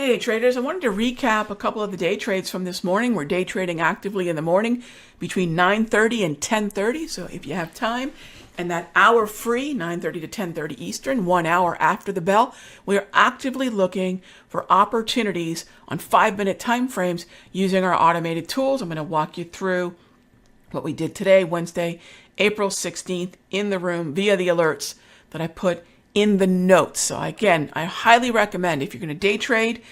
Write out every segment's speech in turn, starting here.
day traders. I wanted to recap a couple of the day trades from this morning. We're day trading actively in the morning between 9:30 and 10:30. So if you have time and that hour free, 9:30 to 10:30 Eastern, 1 hour after the bell, we are actively looking for opportunities on 5-minute time frames using our automated tools. I'm going to walk you through what we did today, Wednesday, April 16th, in the room via the alerts that I put in the notes. So again, I highly recommend, if you're going to day trade,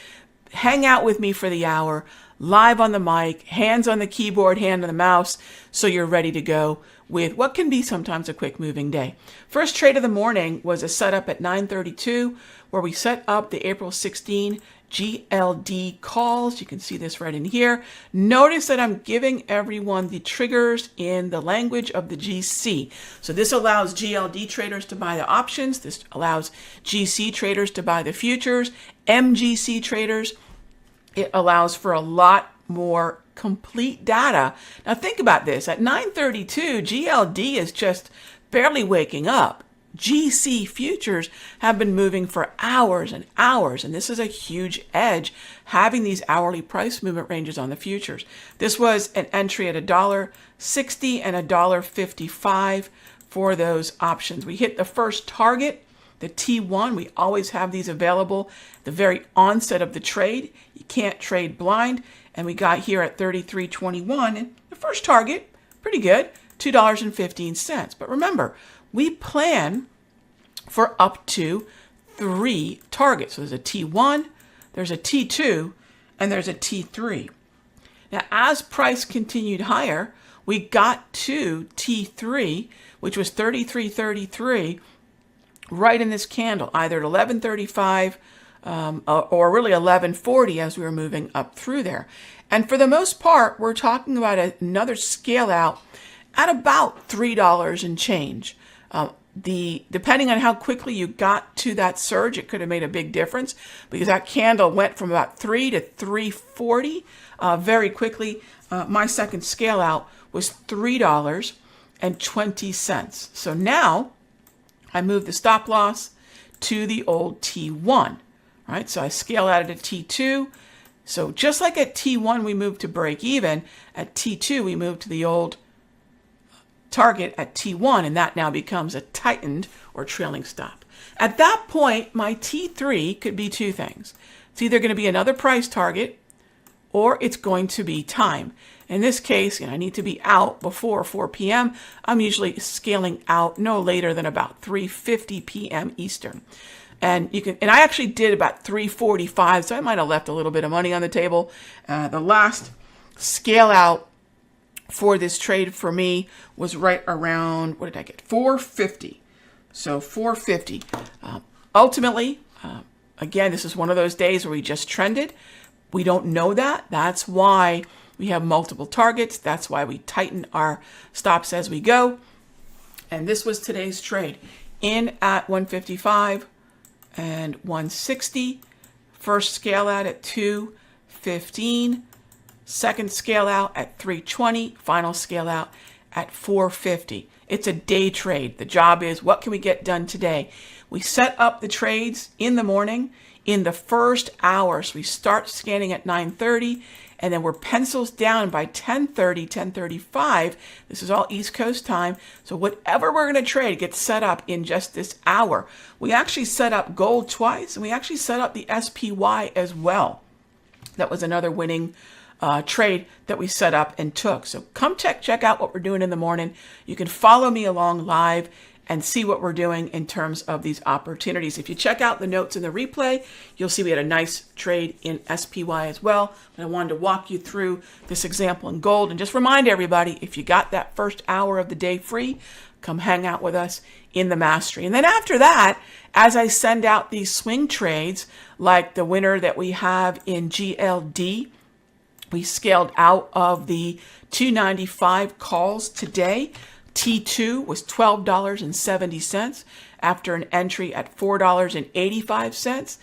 hang out with me for the hour, live on the mic, hands on the keyboard, hand on the mouse, so you're ready to go with what can be sometimes a quick moving day. First trade of the morning was a setup at 9:32 where we set up the April 16 GLD calls. You can see this right in here. Notice that I'm giving everyone the triggers in the language of the GC. So this allows GLD traders to buy the options. This allows GC traders to buy the futures. MGC traders, it allows for a lot more complete data. Now think about this. At 9:32, GLD is just barely waking up. GC futures have been moving for hours and hours, and this is a huge edge, having these hourly price movement ranges on the futures. This was an entry at $1.60 and $1.55 for those options. We hit the first target, the T1. We always have these available at the very onset of the trade. You can't trade blind, and we got here at 33.21, and the first target, pretty good, $2.15. But remember, we plan for up to 3 targets. So there's a T1, there's a T2, and there's a T3. Now, as price continued higher, we got to T3, which was 33.33, right in this candle, either at 11.35 or really 11.40 as we were moving up through there. And for the most part, we're talking about another scale out at about $3 and change. Depending on how quickly you got to that surge, it could have made a big difference because that candle went from about 3 to 3.40 very quickly. My second scale out was $3.20. So now I moved the stop loss to the old T1, right? So I scale out at a T2. So just like at T1, we moved to break even, at T2, we moved to the old target at T1, and that now becomes a tightened or trailing stop. At that point, my T3 could be 2 things. It's either going to be another price target or it's going to be time. In this case, I need to be out before 4 p.m. I'm usually scaling out no later than about 3:50 p.m. Eastern. And I actually did about 3:45, so I might have left a little bit of money on the table. The last scale out for this trade for me was right around, what did I get? 450. So 450. Ultimately, again, this is one of those days where we just trended. We don't know that. That's why we have multiple targets. That's why we tighten our stops as we go. And this was today's trade. In at 155 and 160. First scale out at 215. Second scale out at 320, final scale out at 450. It's a day trade. The job is, what can we get done today? We set up the trades in the morning in the first hour. So we start scanning at 9:30, and then we're pencils down by 10:30, 10:35. This is all East Coast time. So whatever we're going to trade gets set up in just this hour. We actually set up gold twice, and we actually set up the SPY as well. That was another winning trade that we set up and took. So come check out what we're doing in the morning. You can follow me along live and see what we're doing in terms of these opportunities. If you check out the notes in the replay, you'll see we had a nice trade in SPY as well. But I wanted to walk you through this example in gold and just remind everybody, if you got that first hour of the day free, come hang out with us in the mastery. And then after that, as I send out these swing trades, like the winner that we have in GLD, we scaled out of the 295 calls today. T2 was $12.70 after an entry at $4.85.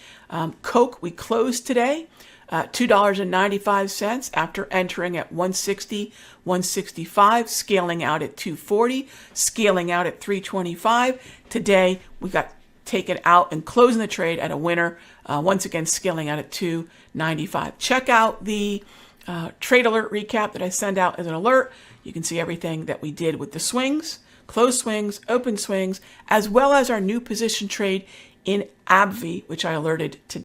Coke, we closed today $2.95 after entering at 160, 165, scaling out at 240, scaling out at 325. Today, we got taken out and closing the trade at a winner. Once again, scaling out at 295. Check out the trade alert recap that I send out as an alert. You can see everything that we did with the swings, closed swings, open swings, as well as our new position trade in AbbVie, which I alerted today.